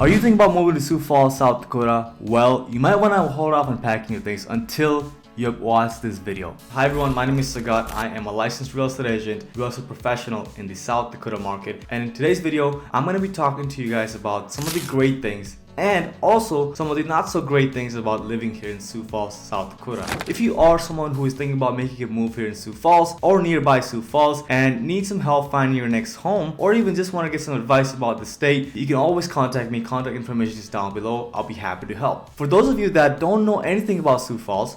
Are you thinking about moving to Sioux Falls, South Dakota? Well, you might want to hold off on packing your things until you have watched this video. Hi everyone, my name is Sagat. I am a licensed real estate agent, real estate professional in the South Dakota market. And in today's video, I'm going to be talking to you guys about some of the great things and also some of the not so great things about living here in Sioux Falls, South Dakota. If you are someone who is thinking about making a move here in Sioux Falls or nearby Sioux Falls and need some help finding your next home, or even just want to get some advice about the state, you can always contact me. Contact information is down below. I'll be happy to help. For those of you that don't know anything about Sioux Falls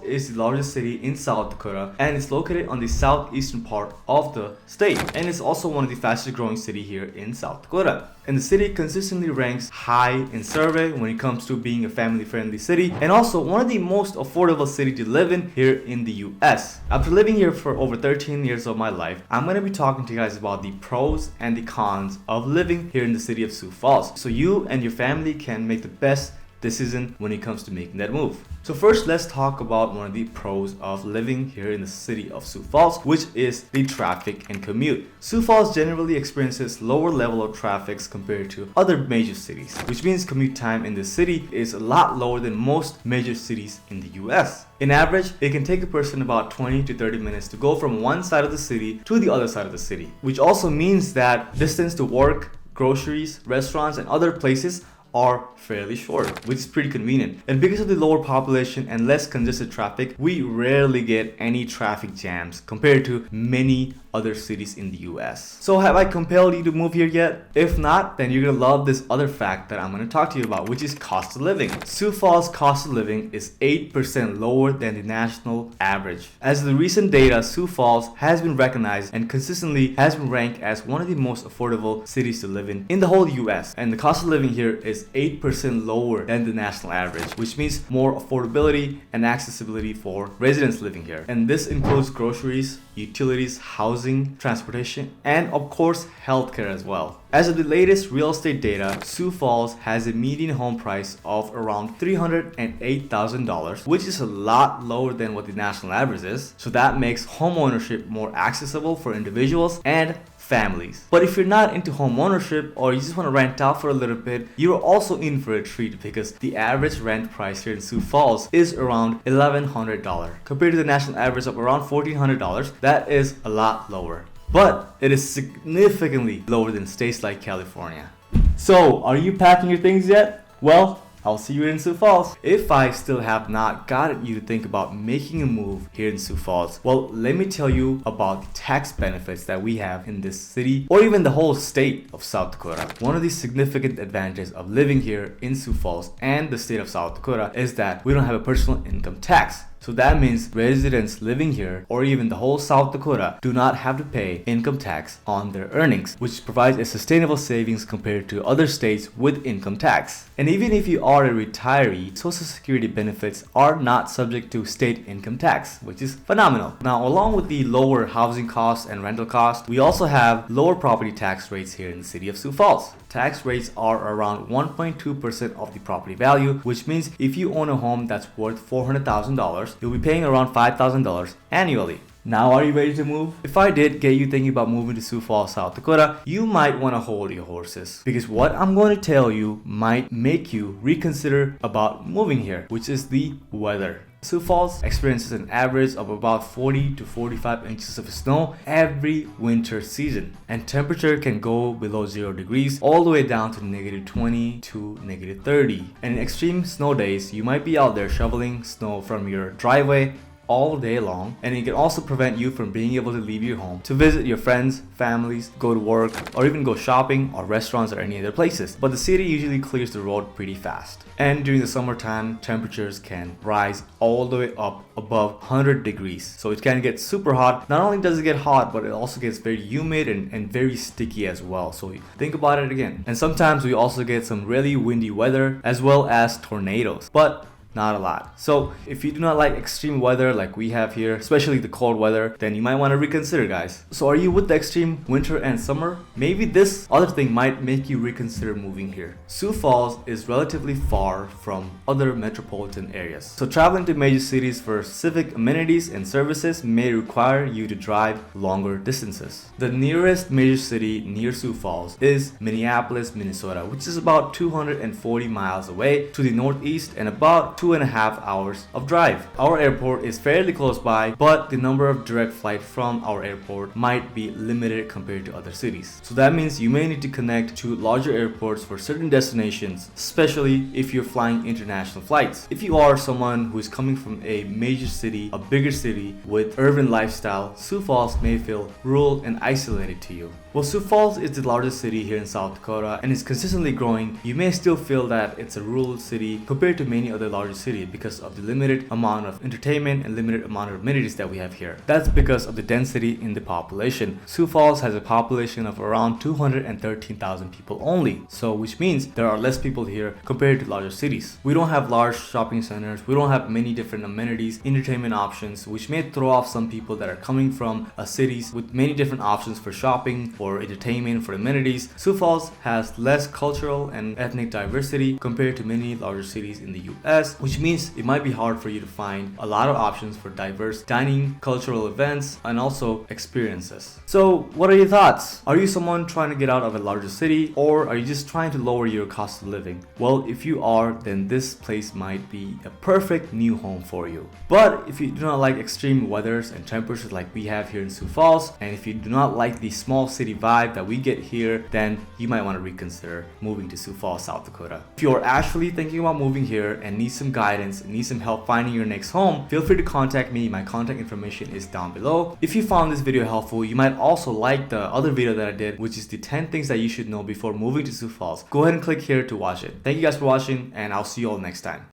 is the largest city in South Dakota and it's located on the southeastern part of the state, and it's also one of the fastest growing cities here in South Dakota. And the city consistently ranks high in survey when it comes to being a family friendly city, and also one of the most affordable cities to live in here in the US. After living here for over 13 years of my life, I'm going to be talking to you guys about the pros and the cons of living here in the city of Sioux Falls, so you and your family can make the best decision when it comes to making that move. So first, let's talk about one of the pros of living here in the city of Sioux Falls, which is the traffic and commute. Sioux Falls generally experiences lower level of traffic compared to other major cities, which means commute time in the city is a lot lower than most major cities in the US. In average, it can take a person about 20 to 30 minutes to go from one side of the city to the other side of the city, which also means that distance to work, groceries, restaurants, and other places are fairly short, which is pretty convenient. And because of the lower population and less congested traffic, we rarely get any traffic jams compared to many other cities in the US. So have I compelled you to move here yet? If not, then you're gonna love this other fact that I'm gonna talk to you about, which is cost of living. Sioux Falls cost of living is 8% lower than the national average. As the recent data, Sioux Falls has been recognized and consistently has been ranked as one of the most affordable cities to live in the whole US. And the cost of living here is 8% lower than the national average, which means more affordability and accessibility for residents living here. And this includes groceries, utilities, housing, transportation, and of course healthcare as well. As of the latest real estate data, Sioux Falls has a median home price of around $308,000, which is a lot lower than what the national average is. So that makes home ownership more accessible for individuals and families. But if you're not into home ownership or you just want to rent out for a little bit, you're also in for a treat because the average rent price here in Sioux Falls is around $1,100 compared to the national average of around $1,400. That is a lot lower, but it is significantly lower than states like California. So are you packing your things yet? Well, I'll see you in Sioux Falls. If I still have not gotten you to think about making a move here in Sioux Falls, well, let me tell you about the tax benefits that we have in this city or even the whole state of South Dakota. One of the significant advantages of living here in Sioux Falls and the state of South Dakota is that we don't have a personal income tax. So that means residents living here or even the whole South Dakota do not have to pay income tax on their earnings, which provides a sustainable savings compared to other states with income tax. And even if you are a retiree, Social Security benefits are not subject to state income tax, which is phenomenal. Now, along with the lower housing costs and rental costs, we also have lower property tax rates here in the city of Sioux Falls. Tax rates are around 1.2% of the property value, which means if you own a home that's worth $400,000, you'll be paying around $5,000 annually. Now are you ready to move? If I did get you thinking about moving to Sioux Falls, South Dakota, you might want to hold your horses, because what I'm going to tell you might make you reconsider about moving here, which is the weather. Sioux Falls experiences an average of about 40 to 45 inches of snow every winter season, and temperature can go below 0 degrees all the way down to -20 to -30. And in extreme snow days, you might be out there shoveling snow from your driveway all day long, and it can also prevent you from being able to leave your home to visit your friends, families, go to work, or even go shopping or restaurants or any other places. But the city usually clears the road pretty fast. And during the summertime, temperatures can rise all the way up above 100 degrees. So it can get super hot. Not only does it get hot, but it also gets very humid and very sticky as well. So think about it again. And sometimes we also get some really windy weather as well as tornadoes. But Not a lot. So if you do not like extreme weather like we have here, especially the cold weather, then you might want to reconsider, guys. So are you with the extreme winter and summer? Maybe this other thing might make you reconsider moving here. Sioux Falls is relatively far from other metropolitan areas. So traveling to major cities for civic amenities and services may require you to drive longer distances. The nearest major city near Sioux Falls is Minneapolis, Minnesota, which is about 240 miles away to the northeast and about 2.5 hours of drive. Our airport is fairly close by, but the number of direct flights from our airport might be limited compared to other cities. So that means you may need to connect to larger airports for certain destinations, especially if you're flying international flights. If you are someone who is coming from a major city, a bigger city with urban lifestyle, Sioux Falls may feel rural and isolated to you. While Sioux Falls is the largest city here in South Dakota and is consistently growing, you may still feel that it's a rural city compared to many other larger cities because of the limited amount of entertainment and limited amount of amenities that we have here. That's because of the density in the population. Sioux Falls has a population of around 213,000 people only, so which means there are less people here compared to larger cities. We don't have large shopping centers, we don't have many different amenities, entertainment options, which may throw off some people that are coming from cities with many different options for shopping, for entertainment, for amenities. Sioux Falls has less cultural and ethnic diversity compared to many larger cities in the US, which means it might be hard for you to find a lot of options for diverse dining, cultural events, and also experiences. So what are your thoughts? Are you someone trying to get out of a larger city, or are you just trying to lower your cost of living? Well, if you are, then this place might be a perfect new home for you. But if you do not like extreme weathers and temperatures like we have here in Sioux Falls, and if you do not like the small city vibe that we get here, then you might want to reconsider moving to Sioux Falls, South Dakota. If you're actually thinking about moving here and need some guidance, need some help finding your next home, feel free to contact me. My contact information is down below. If you found this video helpful, you might also like the other video that I did, which is the 10 things that you should know before moving to Sioux Falls. Go ahead and click here to watch it. Thank you guys for watching, and I'll see you all next time.